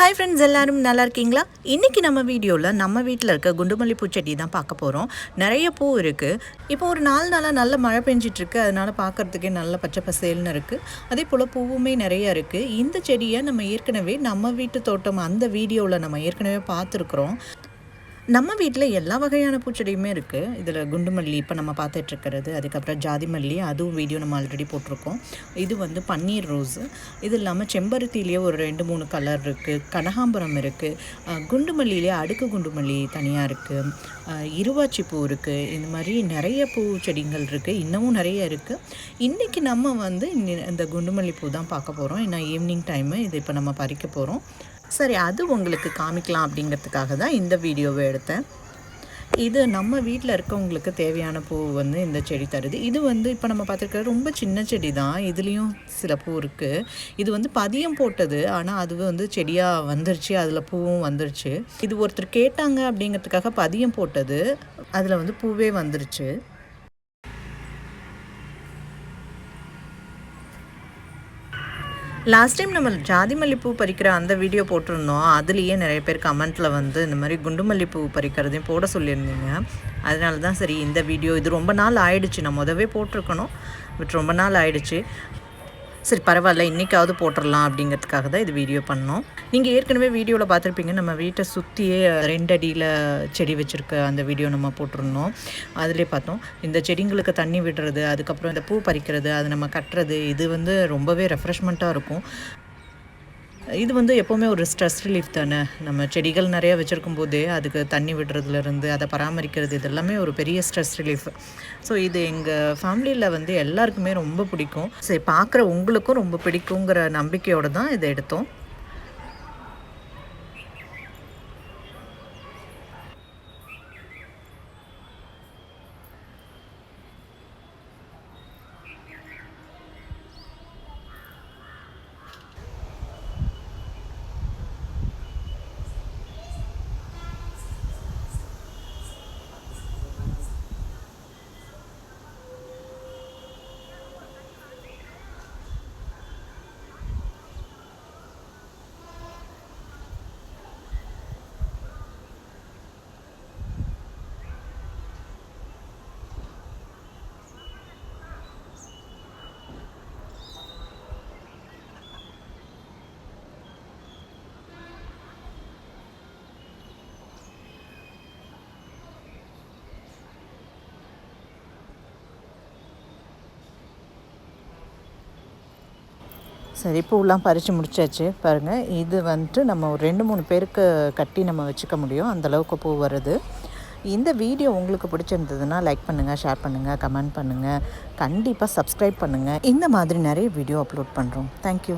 Hi friends, எல்லாரும் நல்லா இருக்கீங்களா? இன்றைக்கி நம்ம வீடியோவில் நம்ம வீட்டில் இருக்க குண்டுமல்லி பூச்செடி தான் பார்க்க போகிறோம். நிறைய பூ இருக்குது. இப்போ ஒரு 4 நாளாக நல்ல மழை பெஞ்சிட்ருக்கு. அதனால் பார்க்குறதுக்கே நல்ல பச்சை பசேல்னு இருக்குது. அதே போல் பூவுமே நிறைய இருக்குது. இந்த செடியை நம்ம ஏற்கனவே நம்ம வீட்டு தோட்டம் அந்த வீடியோவில் நம்ம ஏற்கனவே பார்த்துருக்குறோம். நம்ம வீட்டில் எல்லா வகையான பூச்செடியுமே இருக்குது. இதில் குண்டுமல்லி இப்போ நம்ம பார்த்துட்ருக்கிறது, அதுக்கப்புறம் ஜாதி மல்லி, அதுவும் வீடியோ நம்ம ஆல்ரெடி போட்டிருக்கோம். இது வந்து பன்னீர் ரோஸு, இது இல்லாமல் செம்பருத்திலேயே ஒரு 2-3 கலர் இருக்குது, கனகாம்பரம் இருக்குது, குண்டுமல்லியிலே அடுக்கு குண்டுமல்லி தனியாக இருக்குது, இருவாச்சி பூ இருக்குது. இந்த மாதிரி நிறைய பூச்செடிகள் இருக்குது, இன்னமும் நிறைய இருக்குது. இன்றைக்கி நம்ம வந்து இந்த குண்டுமல்லி பூ தான் பார்க்க போகிறோம். ஏன்னா ஈவினிங் டைமு இது இப்போ நம்ம பறிக்க போகிறோம். சரி, அது உங்களுக்கு காமிக்கலாம் அப்படிங்கிறதுக்காக தான் இந்த வீடியோவை எடுத்தேன். இது நம்ம வீட்டில் இருக்கவங்களுக்கு தேவையான பூ வந்து இந்த செடி தருது. இது வந்து இப்போ நம்ம பார்த்துருக்க ரொம்ப சின்ன செடி தான். இதுலேயும் சில பூ இருக்குது. இது வந்து பதியம் போட்டது, ஆனால் அது வந்து செடியாக வந்துருச்சு, அதில் பூவும் வந்துருச்சு. இது ஒருத்தர் கேட்டாங்க அப்படிங்கிறதுக்காக பதியம் போட்டது, அதில் வந்து பூவே வந்துருச்சு. லாஸ்ட் டைம் நம்ம ஜாதி மல்லிப்பூ பறிக்கிற அந்த வீடியோ போட்டிருந்தோம். அதுலேயே நிறைய பேர் கமெண்ட்டில் வந்து இந்த மாதிரி குண்டு மல்லிப்பூ பறிக்கிறதையும் போட சொல்லியிருந்தீங்க. அதனால தான் சரி இந்த வீடியோ, இது ரொம்ப நாள் ஆயிடுச்சு, நான் முதவே போட்டிருக்கணும், பட் ரொம்ப நாள் ஆயிடுச்சு. சரி பரவாயில்ல, இன்றைக்காவது போட்டுடலாம் அப்படிங்கிறதுக்காக தான் இது வீடியோ பண்ணோம். நீங்கள் ஏற்கனவே வீடியோவில் பார்த்துருப்பீங்க, நம்ம வீட்டை சுற்றியே 2 அடியில் செடி வச்சுருக்க அந்த வீடியோ நம்ம போட்டிருந்தோம். அதிலே பார்த்தோம் இந்த செடிங்களுக்கு தண்ணி விடுறது, அதுக்கப்புறம் இந்த பூ பறிக்கிறது, அது நம்ம கட்டுறது, இது வந்து ரொம்பவே ரெஃப்ரெஷ்மெண்ட்டாக இருக்கும். இது வந்து எப்போவுமே ஒரு ஸ்ட்ரெஸ் ரிலீஃப் தானே. நம்ம செடிகள் நிறையா வச்சுருக்கும் போதே அதுக்கு தண்ணி விடுறதுலேருந்து அதை பராமரிக்கிறது, இது எல்லாமே ஒரு பெரிய ஸ்ட்ரெஸ் ரிலீஃப். ஸோ இது எங்கள் ஃபேமிலியில் வந்து எல்லாருக்குமே ரொம்ப பிடிக்கும். சரி, பார்க்குற உங்களுக்கும் ரொம்ப பிடிக்குங்கிற நம்பிக்கையோடு தான் இதை எடுத்தோம். சரி, பூலாம் பறித்து முடிச்சாச்சு. பாருங்கள், இது வந்துட்டு நம்ம ஒரு 2-3 பேருக்கு கட்டி நம்ம வச்சுக்க முடியும், அந்தளவுக்கு பூ வருது. இந்த வீடியோ உங்களுக்கு பிடிச்சிருந்ததுன்னா லைக் பண்ணுங்கள், ஷேர் பண்ணுங்கள், கமெண்ட் பண்ணுங்கள், கண்டிப்பாக சப்ஸ்கிரைப் பண்ணுங்கள். இந்த மாதிரி நிறைய வீடியோ அப்லோட் பண்ணுறோம். தேங்க்யூ.